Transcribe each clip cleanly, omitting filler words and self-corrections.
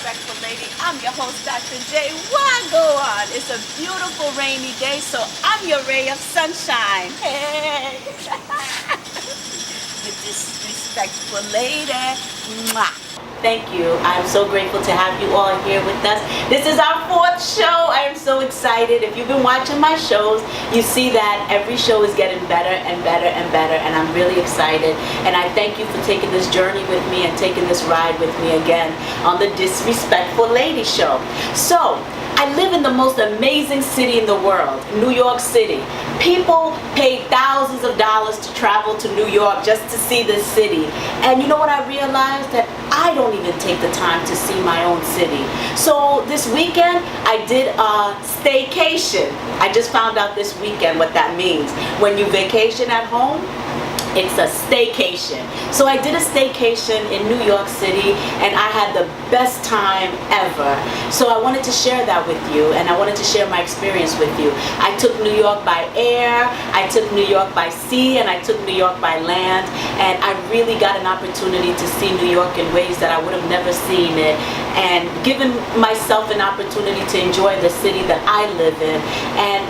Disrespectful Lady. I'm your host, Dr. J. Why go on? It's a beautiful rainy day, so I'm your ray of sunshine. Hey! The Disrespectful Lady. Mwah. Thank you. I'm so grateful to have you all here with us. This is our fourth show. I am so excited. If you've been watching my shows, you see that every show is getting better and better and better, and I'm really excited. And I thank you for taking this journey with me and taking this ride with me again on the Disrespectful Lady Show. So, I live in the most amazing city in the world, New York City. People pay thousands of dollars to travel to New York just to see this city. And you know what I realized? That I don't even take the time to see my own city. So this weekend, I did a staycation. I just found out this weekend what that means. When you vacation at home, it's a staycation. So I did a staycation in New York City and I had the best time ever. So I wanted to share that with you, and I wanted to share my experience with you. I took New York by air, I took New York by sea, and I took New York by land, and I really got an opportunity to see New York in ways that I would have never seen it, and given myself an opportunity to enjoy the city that I live in. And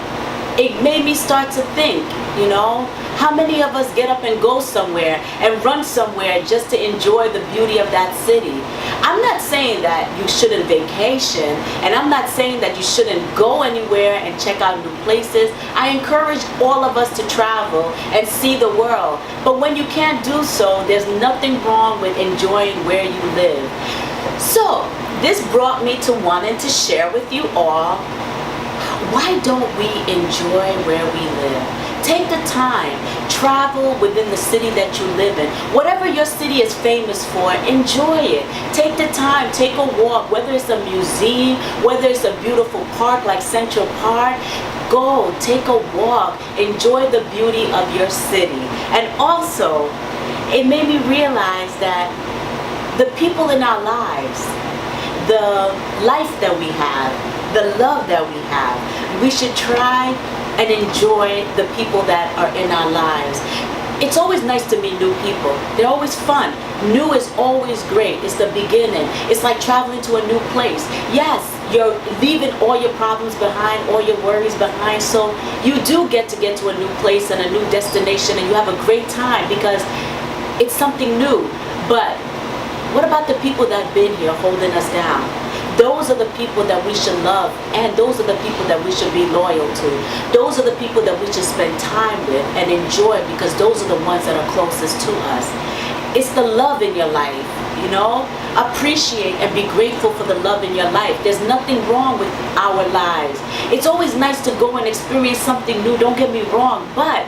it made me start to think, you know, how many of us get up and go somewhere and run somewhere just to enjoy the beauty of that city? I'm not saying that you shouldn't vacation, and I'm not saying that you shouldn't go anywhere and check out new places. I encourage all of us to travel and see the world. But when you can't do so, there's nothing wrong with enjoying where you live. So, this brought me to wanting to share with you all, why don't we enjoy where we live? Take the time, travel within the city that you live in. Whatever your city is famous for, enjoy it. Take the time, take a walk, whether it's a museum, whether it's a beautiful park like Central Park. Go, take a walk, enjoy the beauty of your city. And also, it made me realize that the people in our lives, the life that we have, the love that we have, we should try and enjoy the people that are in our lives. It's always nice to meet new people. They're always fun. New is always great. It's the beginning. It's like traveling to a new place. Yes, you're leaving all your problems behind, all your worries behind, so you do get to a new place and a new destination, and you have a great time because it's something new. But what about the people that have been here holding us down? Those are the people that we should love, and those are the people that we should be loyal to. Those are the people that we should spend time with and enjoy, because those are the ones that are closest to us. It's the love in your life, you know? Appreciate and be grateful for the love in your life. There's nothing wrong with our lives. It's always nice to go and experience something new, don't get me wrong, but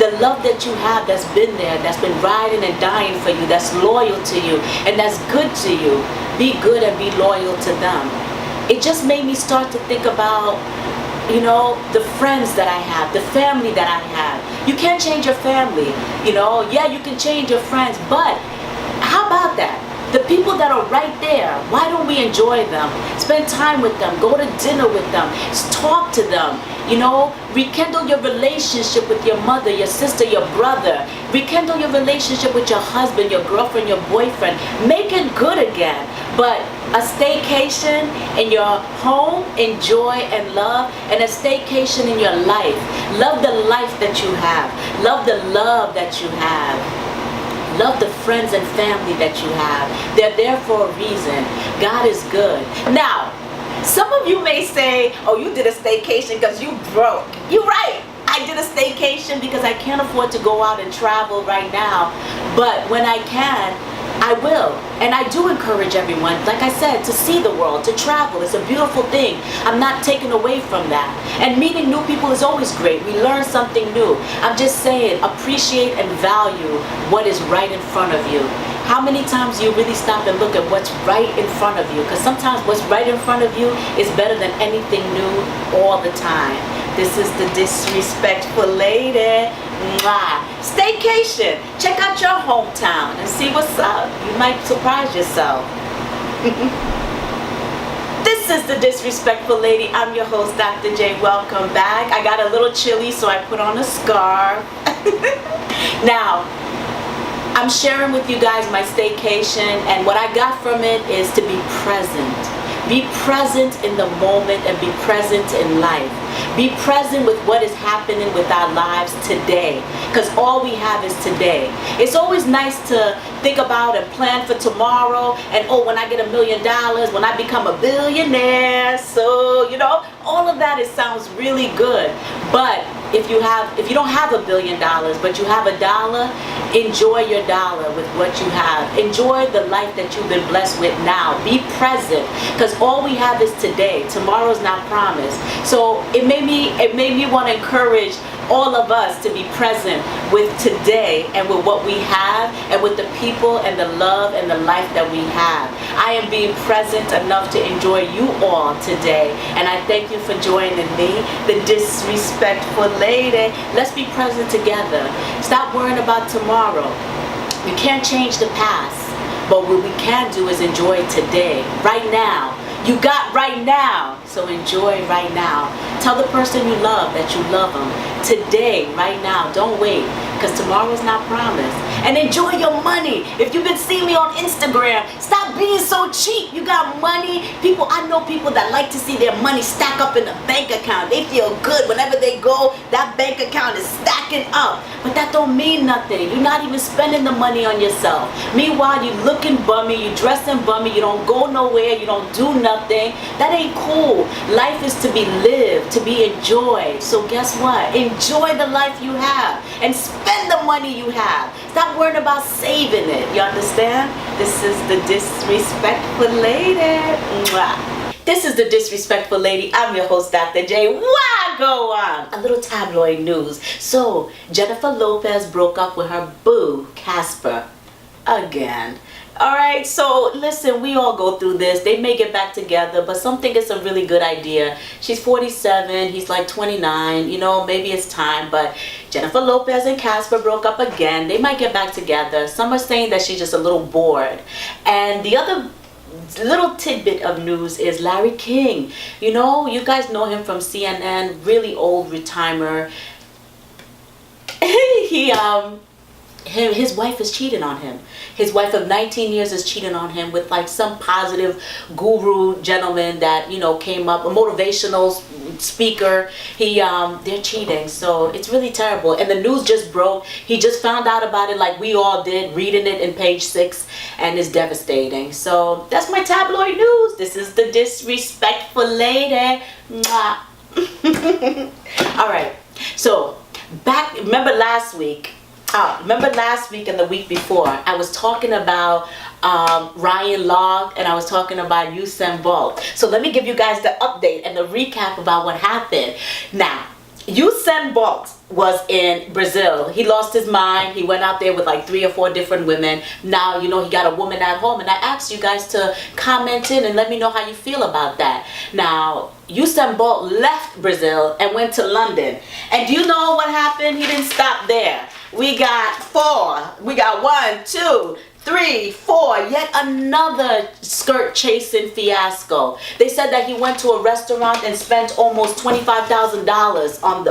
the love that you have that's been there, that's been riding and dying for you, that's loyal to you, and that's good to you, be good and be loyal to them. It just made me start to think about, you know, the friends that I have, the family that I have. You can't change your family, you know. Yeah, you can change your friends, but how about that? The people that are right there, why don't we enjoy them? Spend time with them, go to dinner with them, talk to them, you know, rekindle your relationship with your mother, your sister, your brother, rekindle your relationship with your husband, your girlfriend, your boyfriend, make it good again. But a staycation in your home, enjoy and love, and a staycation in your life. Love the life that you have, love the love that you have. Love the friends and family that you have. They're there for a reason. God is good. Now, some of you may say, oh, you did a staycation because you broke. You're right. I did a staycation because I can't afford to go out and travel right now. But when I can, I will. And I do encourage everyone, like I said, to see the world, to travel. It's a beautiful thing. I'm not taking away from that. And meeting new people is always great. We learn something new. I'm just saying, appreciate and value what is right in front of you. How many times do you really stop and look at what's right in front of you? Because sometimes what's right in front of you is better than anything new all the time. This is the Disrespectful Lady. Mwah. Staycation. Check out your hometown and see what's up. You might surprise yourself. This is the Disrespectful Lady. I'm your host, Dr. J. Welcome back. I got a little chilly, so I put on a scarf. Now, I'm sharing with you guys my staycation, and what I got from it is to be present. Be present in the moment and be present in life. Be present with what is happening with our lives today, because all we have is today. It's always nice to think about and plan for tomorrow, and oh, when I get $1 million, when I become a billionaire, so you know, all of that, it sounds really good. But if you don't have $1 billion, but you have $1, enjoy your dollar with what you have. Enjoy the life that you've been blessed with now. Be present, because all we have is today. Tomorrow's not promised. So it made me want to encourage all of us to be present with today and with what we have and with the people and the love and the life that we have. I am being present enough to enjoy you all today, and I thank you for joining me, the Disrespectful Lady. Let's be present together. Stop worrying about tomorrow. We can't change the past, but what we can do is enjoy today, right now. You got right now, so enjoy right now. Tell the person you love that you love them today, right now. Don't wait, because tomorrow's not promised. And enjoy your money. If you've been seeing me on Instagram, stop being so cheap. You got money. I know people that like to see their money stack up in a bank account. They feel good whenever they go, that bank account is stacking up. But that don't mean nothing. You're not even spending the money on yourself. Meanwhile, you looking bummy, you dressing bummy, you don't go nowhere, you don't do nothing. That ain't cool. Life is to be lived, to be enjoyed. So guess what? Enjoy the life you have and spend the money you have. Stop worrying about saving it. You understand? This is the Disrespectful Lady. Mwah. This is the Disrespectful Lady. I'm your host, Dr. J. Why go on? A little tabloid news. So, Jennifer Lopez broke up with her boo, Casper, again. Alright, so listen, we all go through this. They may get back together, but some think it's a really good idea. She's 47, he's like 29, you know, maybe it's time. But Jennifer Lopez and Casper broke up again. They might get back together. Some are saying that she's just a little bored. And the other little tidbit of news is Larry King. You know, you guys know him from CNN, really old retimer. His wife is cheating on him. His wife of 19 years is cheating on him with like some positive guru gentleman that, you know, came up, a motivational speaker. They're cheating, so it's really terrible. And the news just broke. He just found out about it like we all did, reading it in page 6, and it's devastating. So that's my tabloid news. This is the Disrespectful Lady. Mwah. All right, so remember last week and the week before, I was talking about Ryan Log, and I was talking about Usain Bolt. So let me give you guys the update and the recap about what happened. Now, Usain Bolt was in Brazil. He lost his mind. He went out there with like 3 or 4 different women. Now, you know, he got a woman at home, and I asked you guys to comment in and let me know how you feel about that. Now, Usain Bolt left Brazil and went to London. And do you know what happened? He didn't stop there. We got 4. We got 1, 2, 3, 4. Yet another skirt chasing fiasco. They said that he went to a restaurant and spent almost $25,000 on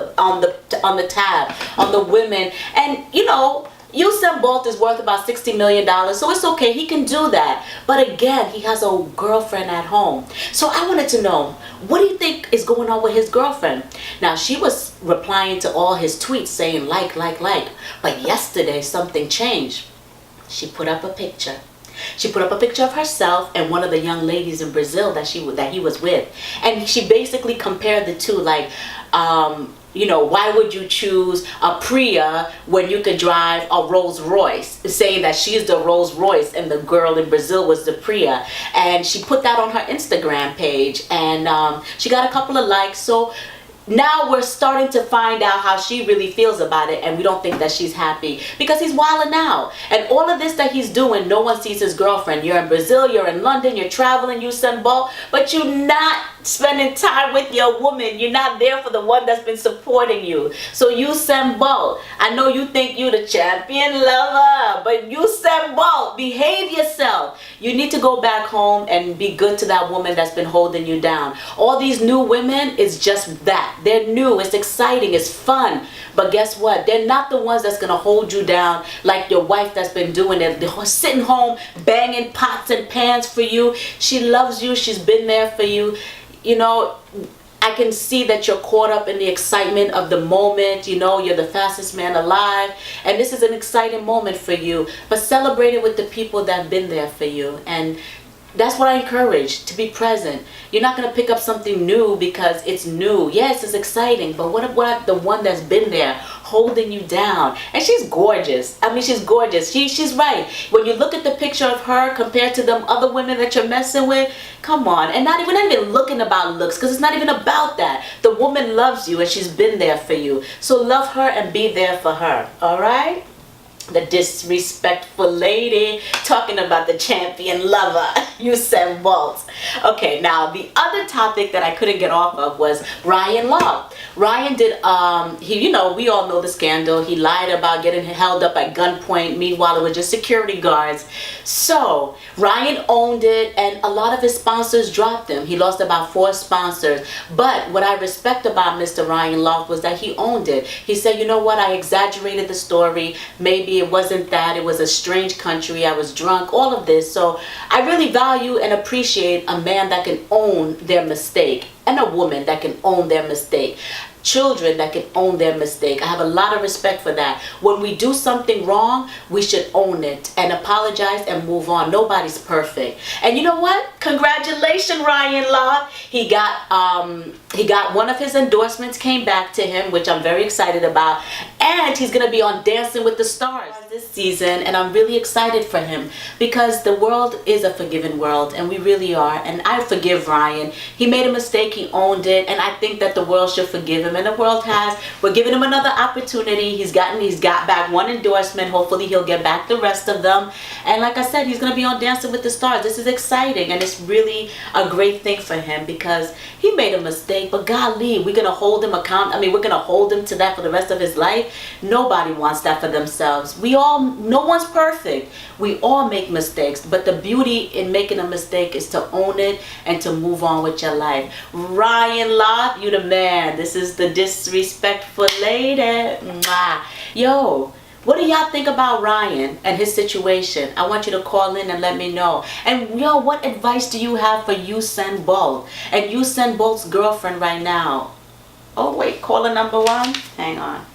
the tab on the women. And you know, Usain Bolt is worth about $60 million, so it's okay, he can do that. But again, he has a girlfriend at home. So I wanted to know, what do you think is going on with his girlfriend? Now, she was replying to all his tweets saying like. But yesterday, something changed. She put up a picture. She put up a picture of herself and one of the young ladies in Brazil that he was with. And she basically compared the two, like, you know, why would you choose a Priya when you could drive a Rolls Royce? Saying that she's the Rolls Royce and the girl in Brazil was the Priya. And she put that on her Instagram page, and she got a couple of likes. So now we're starting to find out how she really feels about it, and we don't think that she's happy because he's wilding out. And all of this that he's doing, no one sees his girlfriend. You're in Brazil, you're in London, you're traveling, Usain Bolt, but you're not spending time with your woman. You're not there for the one that's been supporting you. So Usain Bolt, I know you think you're the champion lover, but Usain Bolt, behave yourself. You need to go back home and be good to that woman that's been holding you down. All these new women is just that. that. They're new. It's exciting. It's fun. But guess what? They're not the ones that's going to hold you down like your wife that's been doing it. They're sitting home banging pots and pans for you. She loves you. She's been there for you. You know, I can see that you're caught up in the excitement of the moment. You know, you're the fastest man alive. And this is an exciting moment for you. But celebrate it with the people that have been there for you. And that's what I encourage, to be present. You're not going to pick up something new because it's new. Yes, it's exciting, but what about the one that's been there holding you down? And she's gorgeous. I mean, she's gorgeous. She's right. When you look at the picture of her compared to them other women that you're messing with, come on. And not even looking about looks, because it's not even about that. The woman loves you and she's been there for you. So love her and be there for her. All right? The disrespectful lady, talking about the champion lover, Usain Bolt. Okay, now the other topic that I couldn't get off of was Ryan Law. Ryan did, you know, we all know the scandal. He lied about getting held up at gunpoint. Meanwhile, it was just security guards. So Ryan owned it, and a lot of his sponsors dropped him. He lost about 4 sponsors. But what I respect about Mr. Ryan Lochte was that he owned it. He said, you know what, I exaggerated the story. Maybe it wasn't that. It was a strange country. I was drunk. All of this. So I really value and appreciate a man that can own their mistake, and a woman that can own their mistake. Children that can own their mistake. I have a lot of respect for that. When we do something wrong, we should own it and apologize and move on. Nobody's perfect. And you know what? Congratulations, Ryan Law. He got one of his endorsements came back to him, which I'm very excited about. And he's going to be on Dancing with the Stars this season. And I'm really excited for him because the world is a forgiving world, and we really are. And I forgive Ryan. He made a mistake. He owned it. And I think that the world should forgive him. And the world has. We're giving him another opportunity. He's got back one endorsement. Hopefully he'll get back the rest of them. And like I said, he's going to be on Dancing with the Stars. This is exciting, and it's really a great thing for him because he made a mistake. But golly, we're going to hold him we're going to hold him to that for the rest of his life. Nobody wants that for themselves. No one's perfect. We all make mistakes, but the beauty in making a mistake is to own it and to move on with your life. Ryan Law, you the man. This is the disrespectful lady. Mwah. Yo, what do y'all think about Ryan and his situation? I want you to call in and let me know. And yo, what advice do you have for Usain Bolt and Usain Bolt's girlfriend right now? Oh wait, caller number 1. Hang on.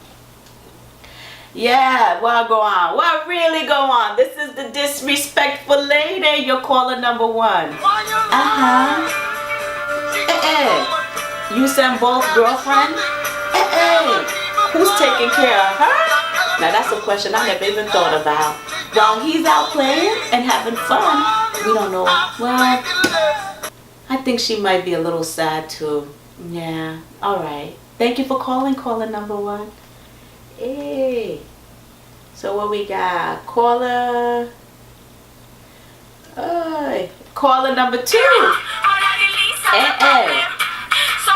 Yeah, well, go on. Well, really go on. This is the disrespectful lady. Your caller number 1. Usain Bolt's girlfriend? Who's taking care of her? Now that's a question I never even thought about. While he's out playing and having fun, we don't know. Well, I think she might be a little sad too. Yeah, all right. Thank you for calling, caller number 1. Hey. So what we got? Caller number 2.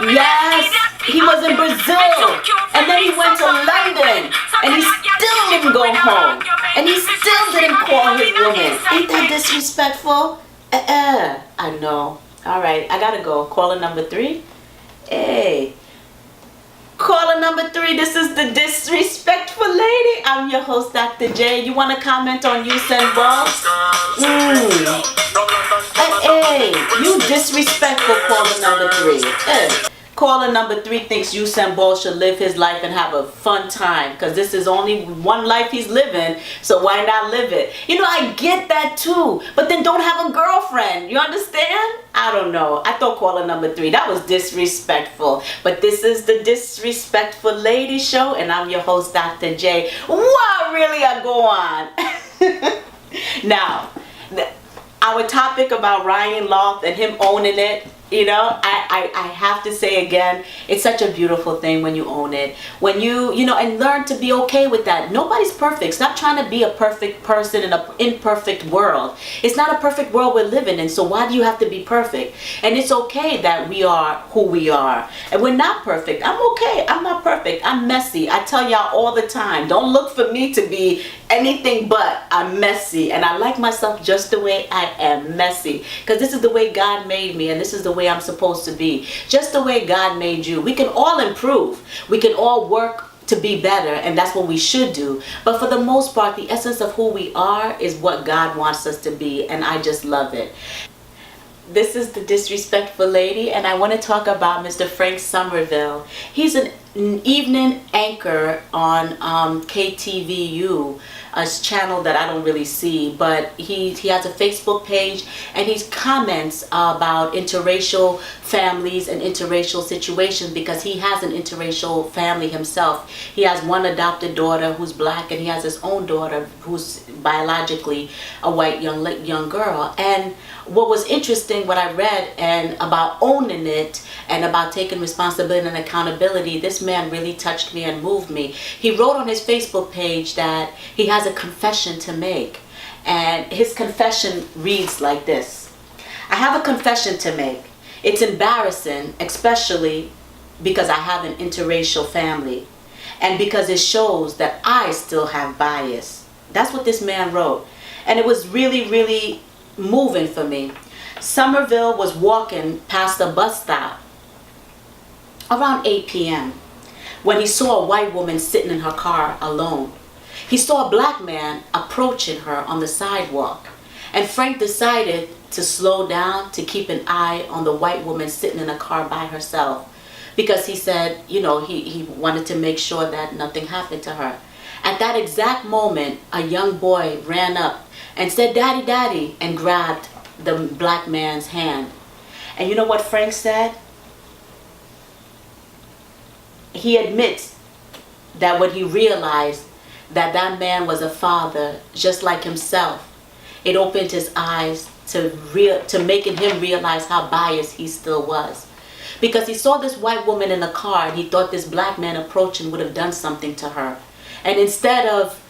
Yes, he was in Brazil, and then he went to London, and he still didn't go home, and he still didn't call his woman. Ain't that disrespectful? I know. All right, I gotta go. Caller number 3. Hey. Caller number 3, this is the disrespectful lady. I'm your host, Dr. J. You want to comment on Usain Bolt? Hey, you disrespectful caller number 3. Caller number 3 thinks Usain Bolt should live his life and have a fun time because this is only one life he's living, so why not live it? You know, I get that too, but then don't have a girlfriend. You understand? I don't know. I thought caller number 3, that was disrespectful. But this is the Disrespectful Lady Show, and I'm your host, Dr. J. Wow, really, I go on. Now, our topic about Ryan Lochte and him owning it, you know, I have to say again, it's such a beautiful thing when you own it. When you know, and learn to be okay with that. Nobody's perfect. Stop trying to be a perfect person in an imperfect world. It's not a perfect world we're living in, so why do you have to be perfect? And it's okay that we are who we are. And we're not perfect. I'm okay. I'm not perfect. I'm messy. I tell y'all all the time, don't look for me to be anything but. I'm messy. And I like myself just the way I am, messy. Because this is the way God made me, and this is the way way I'm supposed to be, just the way God made you. We can all improve. We can all work to be better, and that's what we should do. But for the most part, the essence of who we are is what God wants us to be, and I just love it. This is the Disrespectful Lady, and I want to talk about Mr. Frank Somerville. He's an evening anchor on KTVU, a channel that I don't really see, but he has a Facebook page, and he comments about interracial families and interracial situations because he has an interracial family himself. He has one adopted daughter who's black, and he has his own daughter who's biologically a white young girl. And what was interesting, what I read, and about owning it and about taking responsibility and accountability, this man really touched me and moved me. He wrote on his Facebook page that he has a confession to make, and his confession reads like this: I have a confession to make. It's embarrassing, especially because I have an interracial family and because it shows that I still have bias. That's what this man wrote, and it was really, really moving for me. Somerville was walking past a bus stop around 8 p.m. when he saw a white woman sitting in her car alone. He saw a black man approaching her on the sidewalk, and Frank decided to slow down to keep an eye on the white woman sitting in a car by herself, because he said, he wanted to make sure that nothing happened to her. At that exact moment, a young boy ran up and said, "Daddy, Daddy," and grabbed the black man's hand. And you know what Frank said? He admits that when he realized that that man was a father just like himself, it opened his eyes to making him realize how biased he still was. Because he saw this white woman in a car, and he thought this black man approaching would have done something to her. And instead of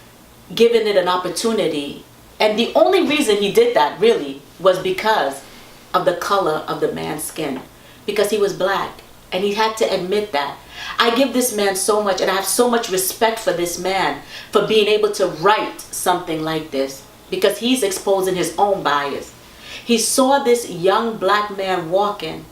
giving it an opportunity, and the only reason he did that really was because of the color of the man's skin, because he was black, and he had to admit that. I give this man so much, and I have so much respect for this man for being able to write something like this, because he's exposing his own bias. He saw this young black man walking,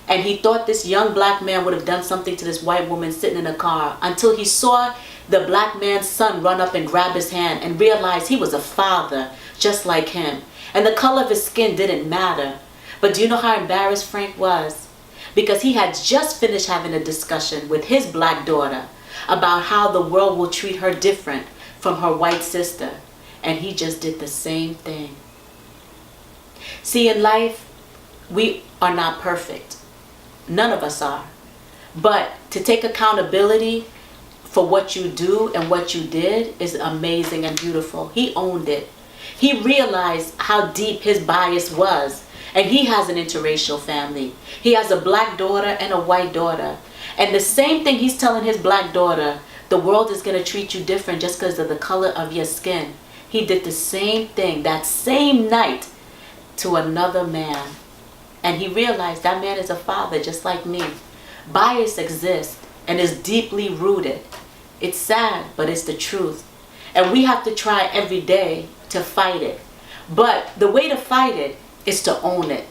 and he thought this young black man would have done something to this white woman sitting in a car, until he saw the black man's son run up and grab his hand and realize he was a father just like him. And the color of his skin didn't matter. But do you know how embarrassed Frank was? Because he had just finished having a discussion with his black daughter about how the world will treat her different from her white sister. And he just did the same thing. See, in life, we are not perfect. None of us are. But to take accountability for what you do and what you did is amazing and beautiful. He owned it. He realized how deep his bias was. And he has an interracial family. He has a black daughter and a white daughter. And the same thing he's telling his black daughter, the world is going to treat you different just because of the color of your skin. He did the same thing that same night to another man. And he realized that man is a father just like me. Bias exists and is deeply rooted. It's sad, but it's the truth. And we have to try every day to fight it. But the way to fight it is to own it.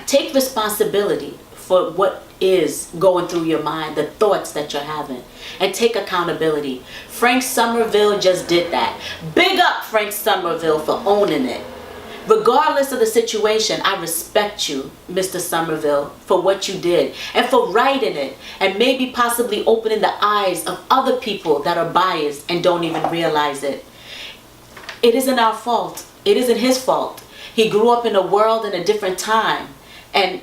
Take responsibility for what is going through your mind, the thoughts that you're having, and take accountability. Frank Somerville just did that. Big up Frank Somerville for owning it. Regardless of the situation, I respect you, Mr. Somerville, for what you did and for writing it, and maybe possibly opening the eyes of other people that are biased and don't even realize it. It isn't our fault. It isn't his fault. He grew up in a world in a different time, and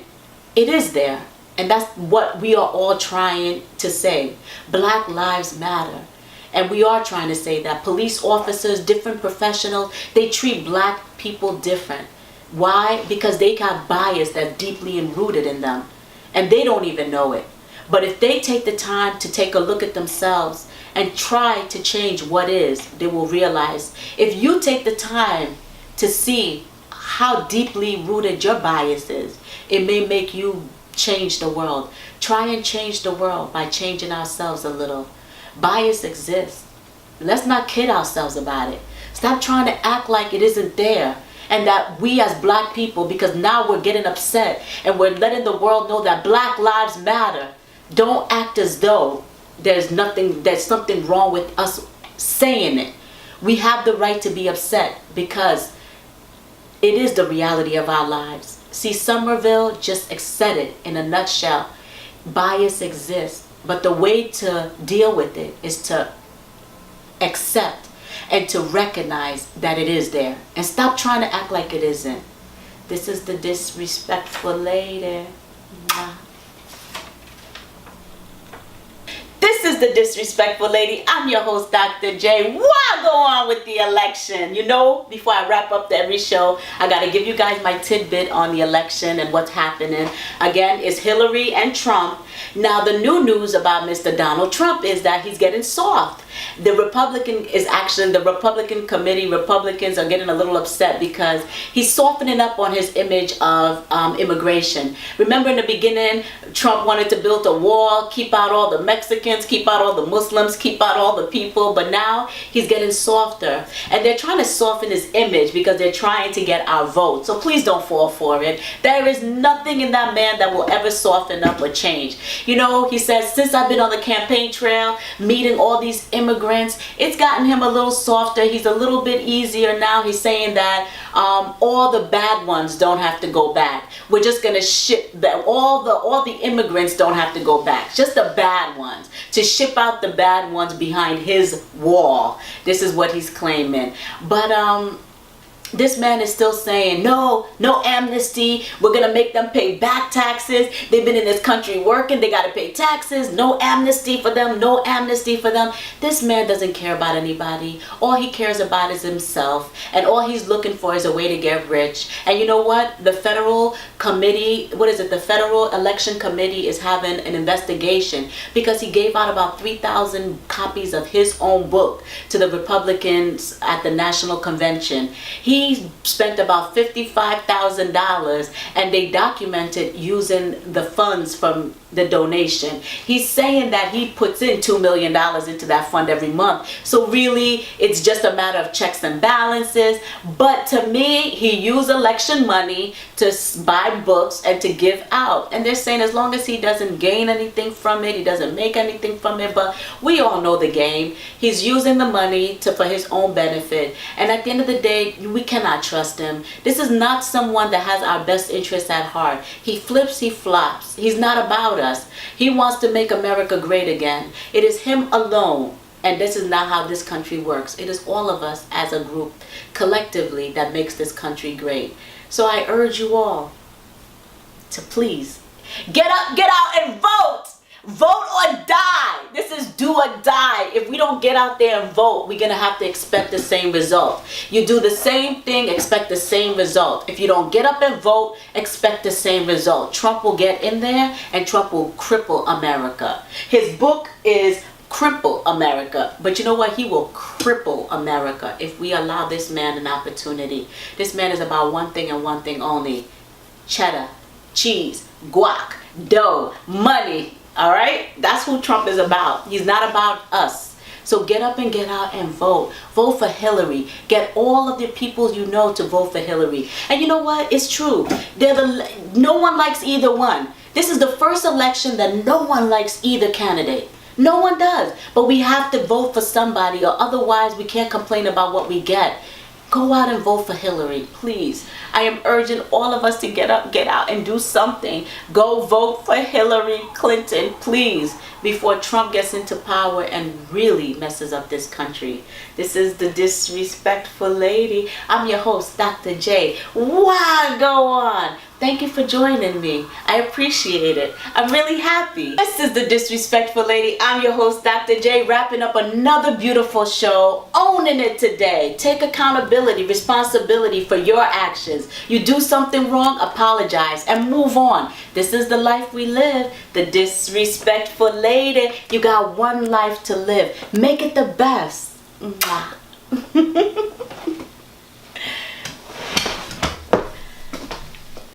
it is there. And that's what we are all trying to say. Black lives matter. And we are trying to say that. Police officers, different professionals, they treat black people different. Why? Because they have bias that's deeply rooted in them. And they don't even know it. But if they take the time to take a look at themselves and try to change what is, they will realize. If you take the time to see how deeply rooted your bias is, it may make you change the world. Try and change the world by changing ourselves a little. Bias exists. Let's not kid ourselves about it. Stop trying to act like it isn't there and that we as black people, because now we're getting upset and we're letting the world know that black lives matter, don't act as though there's something wrong with us saying it. We have the right to be upset because it is the reality of our lives. See, Somerville just said it in a nutshell. Bias exists, but the way to deal with it is to accept and to recognize that it is there and stop trying to act like it isn't. This is the disrespectful lady. Mwah. This is the disrespectful lady. I'm your host, Dr. J. Why go on with the election? You know, before I wrap up every show, I got to give you guys my tidbit on the election and what's happening. Again, it's Hillary and Trump. Now, the new news about Mr. Donald Trump is that he's getting soft. The Republican committee, Republicans are getting a little upset because he's softening up on his image of immigration. Remember in the beginning, Trump wanted to build a wall, keep out all the Mexicans, keep out all the Muslims, keep out all the people, but now he's getting softer. And they're trying to soften his image because they're trying to get our vote. So please don't fall for it. There is nothing in that man that will ever soften up or change. You know, he says, since I've been on the campaign trail, meeting all these immigrants, it's gotten him a little softer. He's a little bit easier now. He's saying that all the bad ones don't have to go back. We're just going to ship that all the immigrants don't have to go back. Just the bad ones. To ship out the bad ones behind his wall. This is what he's claiming. But this man is still saying, no amnesty. We're going to make them pay back taxes. They've been in this country working. They got to pay taxes. No amnesty for them. No amnesty for them. This man doesn't care about anybody. All he cares about is himself. And all he's looking for is a way to get rich. And you know what? The federal committee, the Federal Election Committee is having an investigation because he gave out about 3,000 copies of his own book to the Republicans at the National Convention. He spent about $55,000 and they documented using the funds from the donation. He's saying that he puts in $2 million into that fund every month. So really, it's just a matter of checks and balances. But to me, he used election money to buy books and to give out. And they're saying as long as he doesn't gain anything from it, he doesn't make anything from it. But we all know the game. He's using the money for his own benefit. And at the end of the day, we cannot trust him. This is not someone that has our best interests at heart. He flips, he flops. He's not about us. He wants to make America great again. It is him alone. And this is not how this country works. It is all of us as a group, collectively, that makes this country great. So I urge you all to please get up, get out and vote. Vote or die. This is do or die. If we don't get out there and vote, we're going to have to expect the same result. You do the same thing, expect the same result. If you don't get up and vote, expect the same result. Trump will get in there and Trump will cripple America. His book is Cripple America. But you know what? He will cripple America if we allow this man an opportunity. This man is about one thing and one thing only. Cheddar, cheese, guac, dough, money. All right? That's who Trump is about. He's not about us. So get up and get out and vote. Vote for Hillary. Get all of the people you know to vote for Hillary. And you know what? It's true. No one likes either one. This is the first election that no one likes either candidate. No one does. But we have to vote for somebody or otherwise we can't complain about what we get. Go out and vote for Hillary, please. I am urging all of us to get up, get out, and do something. Go vote for Hillary Clinton, please, before Trump gets into power and really messes up this country. This is the disrespectful lady. I'm your host, Dr. J. Why go on? Thank you for joining me. I appreciate it. I'm really happy. This is the disrespectful lady. I'm your host, Dr. J, wrapping up another beautiful show, owning it today. Take accountability, responsibility for your actions. You do something wrong, apologize and move on. This is the life we live. The disrespectful lady. You got one life to live. Make it the best. Mwah.